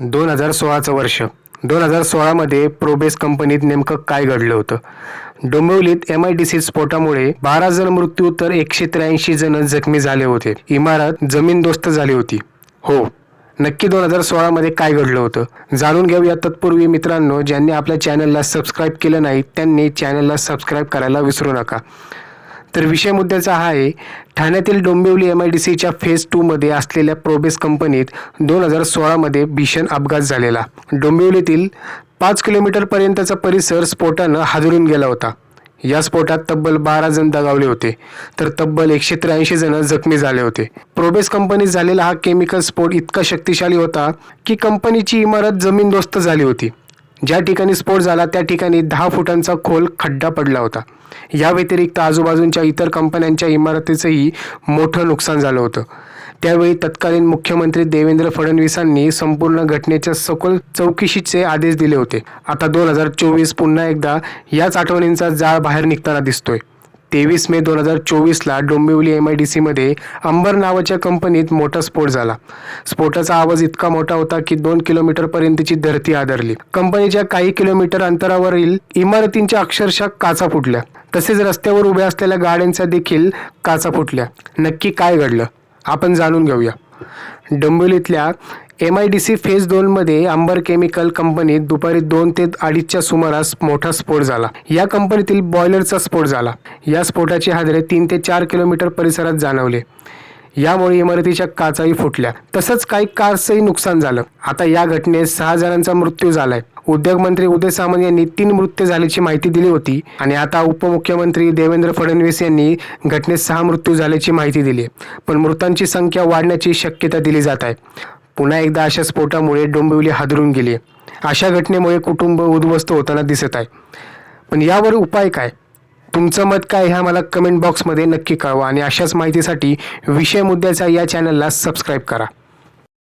2016चं वर्ष. 2016मध्ये प्रोबेस कंपनीत नेमकं काय घडलं होतं? डोंबिवलीत MIDC स्फोटामुळे 12 जण मृत्यू तर 183 जण जखमी झाले होते. इमारत जमीनदोस्त झाली होती. हो, नक्की 2016मध्ये काय घडलं होतं जाणून घेऊया. तत्पूर्वी मित्रांनो, ज्यांनी आपल्या चॅनलला सबस्क्राईब केलं नाही त्यांनी चॅनलला सबस्क्राईब करायला विसरू नका. तर विषय मुद्द्याचा हा आहे, ठाण्यातील डोंबिवली MIDCच्या फेज 2 मध्ये असलेल्या प्रोबेस कंपनीत 2016मध्ये भीषण अपघात झालेला. डोंबिवलीतील 5 किलोमीटरपर्यंतचा परिसर स्फोटानं हादरून गेला होता. या स्फोटात तब्बल 12 जण दगावले होते, तर तब्बल 183 जण जखमी झाले होते. प्रोबेस कंपनीत झालेला हा केमिकल स्फोट इतका शक्तिशाली होता की कंपनीची इमारत जमीनदोस्त झाली होती. ज्या ठिकाणी स्फोट झाला त्या ठिकाणी 10 फुटांचा खोल खड्डा पडला होता. या व्यतिरिक्त आजूबाजूंच्या इतर कंपन्यांच्या इमारतीचंही मोठं नुकसान झालं होतं. त्यावेळी तत्कालीन मुख्यमंत्री देवेंद्र फडणवीसांनी संपूर्ण घटनेच्या सखोल चौकशीचे आदेश दिले होते. आता 2024 पुन्हा एकदा याच आठवणींचा जाळ बाहेर निघताना दिसतोय. 23 मे 2024ला डोंबिवली MIDCमध्ये अंबर नावाच्या कंपनीत मोठा स्फोट झाला. स्फोटाचा आवाज इतका मोठा होता की 2 किलोमीटरपर्यंतची धरती आदरली. कंपनीच्या काही किलोमीटर अंतरावरील इमारतींच्या अक्षरशः काचा फुटल्या. तसेच रस्त्यावर उभ्या असलेल्या गाड्यांच्या देखील काचा फुटल्या. नक्की काय घडलं आपण जाणून घेऊया. डोंबिवलीतल्या MIDC फेज 2 मध्ये अंबर केमिकल कंपनीत दुपारी 2 ते 2:30च्या सुमारास मोठा स्फोट झाला. या कंपनीतील बॉयलरचा स्फोट झाला. या स्फोटाचे हादरे 3 ते 4 किलोमीटर परिसरात जाणवले. यामुळे इमारतीच्या काचाही फुटल्या. तसंच काही कारचंही नुकसान झालं. आता या घटनेत 6 जणांचा मृत्यू झालाय. उद्योगमंत्री उदय सामंत यांनी 3 मृत्यू झाल्याची माहिती दिली होती आणि आता उपमुख्यमंत्री देवेंद्र फडणवीस यांनी घटनेत 6 मृत्यू झाल्याची माहिती दिली. पण मृतांची संख्या वाढण्याची शक्यता दिली जात आहे. पुन्हा एकदा अशा स्फोटामुळे डोंबिवली हादरून गेली. अशा घटनेमुळे कुटुंब उद्ध्वस्त होताना दिसत आहे. पण यावर उपाय काय? तुमचं मत काय हे मला कमेंट बॉक्समध्ये नक्की कळवा आणि अशाच माहितीसाठी विषय मुद्द्याचा या चॅनलला सबस्क्राईब करा.